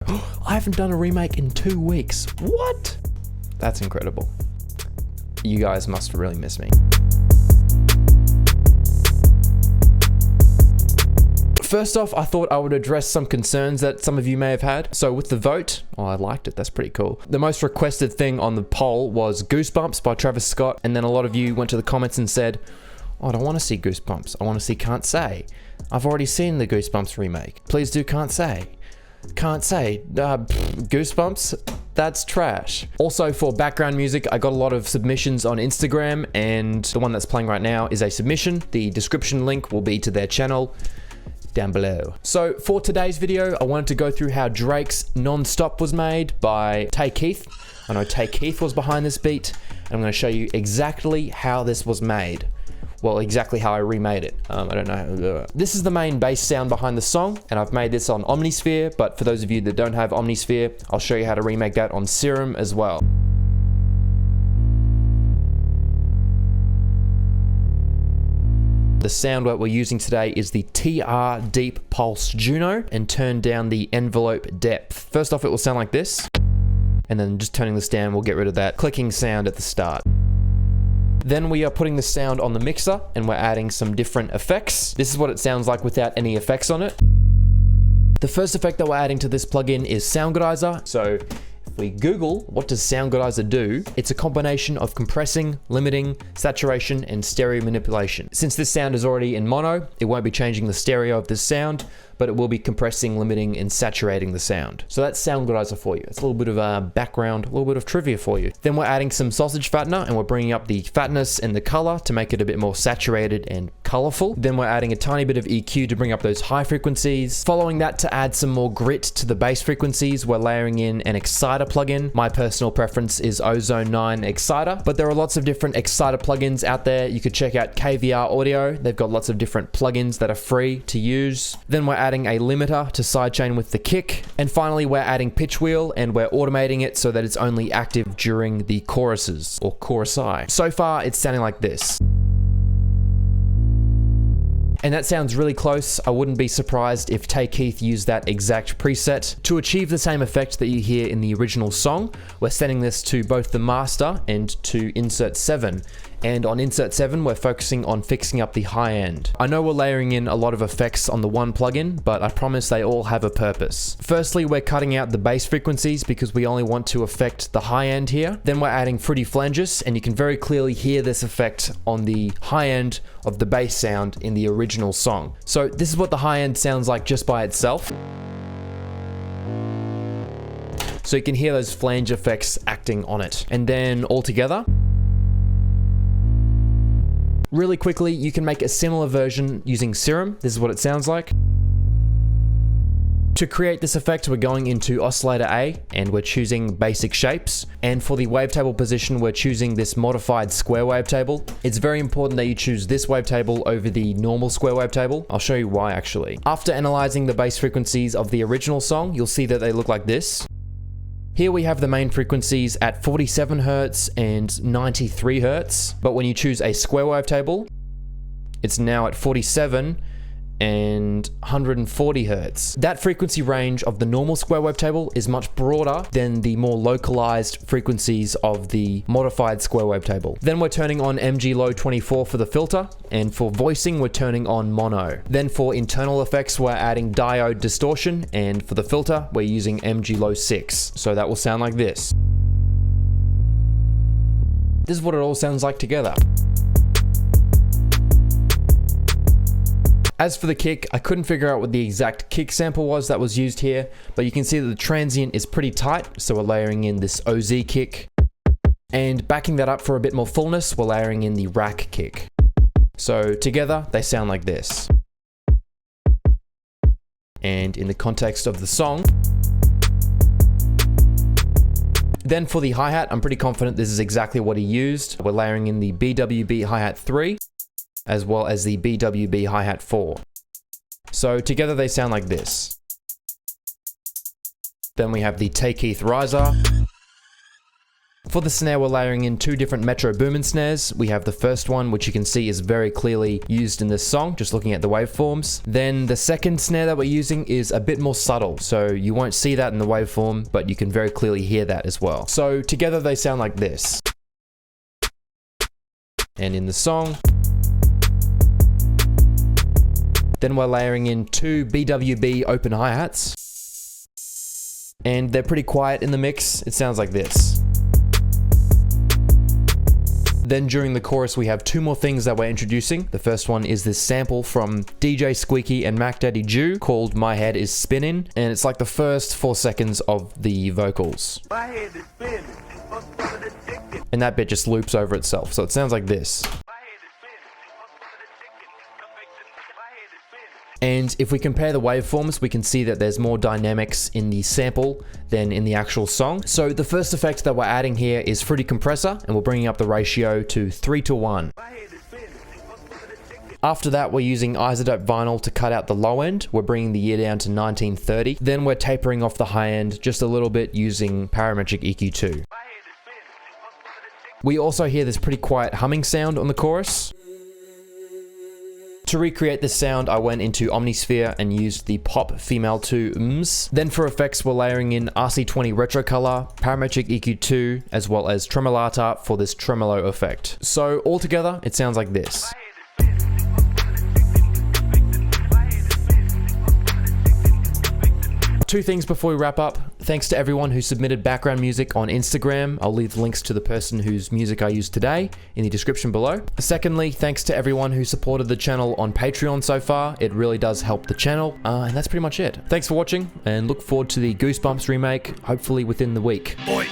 I haven't done a remake in 2 weeks. What? That's incredible. You guys must really miss me. First off, I thought I would address some concerns that some of you may have had. So with the vote, oh, I liked it. That's pretty cool. The most requested thing on the poll was Goosebumps by Travis Scott. And then a lot of you went to the comments and said, oh, I don't want to see Goosebumps. I want to see Can't Say. I've already seen the Goosebumps remake. Please do Can't Say. Can't Say. Goosebumps? That's trash. Also, for background music, I got a lot of submissions on Instagram, and the one that's playing right now is a submission. The description link will be to their channel down below. So for today's video, I wanted to go through how Drake's Nonstop was made by Tay Keith. I know Tay Keith was behind this beat, and I'm going to show you exactly how this was made. Well, exactly how I remade it. I don't know. This is the main bass sound behind the song, and I've made this on Omnisphere, but for those of you that don't have Omnisphere, I'll show you how to remake that on Serum as well. The sound what we're using today is the TR Deep Pulse Juno, and turn down the envelope depth. First off, it will sound like this, and then just turning this down will get rid of that clicking sound at the start. Then we are putting the sound on the mixer, and we're adding some different effects. This is what it sounds like without any effects on it. The first effect that we're adding to this plugin is Soundgodizer. So if we Google, what does Soundgodizer do? It's a combination of compressing, limiting, saturation, and stereo manipulation. Since this sound is already in mono, it won't be changing the stereo of this sound, but it will be compressing, limiting, and saturating the sound. So that's Soundgodizer for you. It's a little bit of background, a little bit of trivia for you. Then we're adding some sausage fattener, and we're bringing up the fatness and the color to make it a bit more saturated and colorful. Then we're adding a tiny bit of EQ to bring up those high frequencies. Following that, to add some more grit to the bass frequencies, we're layering in an exciter plugin. My personal preference is Ozone 9 Exciter, but there are lots of different exciter plugins out there. You could check out KVR Audio. They've got lots of different plugins that are free to use. Then we're adding a limiter to sidechain with the kick. And finally, we're adding pitch wheel, and we're automating it so that it's only active during the choruses or chorusi. So far, it's sounding like this. And that sounds really close. I wouldn't be surprised if Tay Keith used that exact preset. To achieve the same effect that you hear in the original song, we're sending this to both the master and to insert 7. And on insert 7, we're focusing on fixing up the high end. I know we're layering in a lot of effects on the one plugin, but I promise they all have a purpose. Firstly, we're cutting out the bass frequencies because we only want to affect the high end here. Then we're adding fruity flanges, and you can very clearly hear this effect on the high end of the bass sound in the original song. So this is what the high end sounds like just by itself. So you can hear those flange effects acting on it. And then all together, really quickly, you can make a similar version using Serum. This is what it sounds like. To create this effect, we're going into Oscillator A, and we're choosing Basic Shapes. And for the wavetable position, we're choosing this modified square wavetable. It's very important that you choose this wavetable over the normal square wavetable. I'll show you why actually. After analyzing the bass frequencies of the original song, you'll see that they look like this. Here we have the main frequencies at 47 Hz and 93 Hz, but when you choose a square wavetable, it's now at 47 and 140 Hz. That frequency range of the normal square wavetable is much broader than the more localized frequencies of the modified square wavetable. Then we're turning on MG Low 24 for the filter, and for voicing, we're turning on mono. Then for internal effects, we're adding diode distortion, and for the filter, we're using MG Low 6. So that will sound like this. This is what it all sounds like together. As for the kick, I couldn't figure out what the exact kick sample was that was used here, but you can see that the transient is pretty tight, so we're layering in this OZ kick. And backing that up for a bit more fullness, we're layering in the rack kick. So together, they sound like this. And in the context of the song, then for the hi-hat, I'm pretty confident this is exactly what he used. We're layering in the BWB hi-hat 3, as well as the BWB hi-hat 4. So together they sound like this. Then we have the Tay Keith riser, For the snare, we're layering in 2 different Metro Boomin snares. We have the first one, which you can see is very clearly used in this song, just looking at the waveforms. Then the second snare that we're using is a bit more subtle, so you won't see that in the waveform, but you can very clearly hear that as well. So together they sound like this. And in the song, then we're layering in 2 BWB open hi-hats. And they're pretty quiet in the mix. It sounds like this. Then during the chorus, we have 2 more things that we're introducing. The first one is this sample from DJ Squeaky and Mac Daddy Jew called My Head is Spinning. And it's like the first 4 seconds of the vocals. My head is spinning. And that bit just loops over itself. So it sounds like this. And if we compare the waveforms, we can see that there's more dynamics in the sample than in the actual song. So the first effect that we're adding here is Fruity Compressor, and we're bringing up the ratio to 3:1. After that, we're using isotope vinyl to cut out the low end. We're bringing the ear down to 1930. Then we're tapering off the high end just a little bit using parametric EQ2. We also hear this pretty quiet humming sound on the chorus. To recreate this sound, I went into Omnisphere and used the Pop Female 2 ms. Then for effects, we're layering in RC20 Retro Color, Parametric EQ2, as well as Tremolata for this tremolo effect. So altogether, it sounds like this. Two things before we wrap up. Thanks to everyone who submitted background music on Instagram. I'll leave links to the person whose music I used today in the description below. Secondly, thanks to everyone who supported the channel on Patreon so far. It really does help the channel. And that's pretty much it. Thanks for watching and look forward to the Goosebumps remake, hopefully within the week. Oi.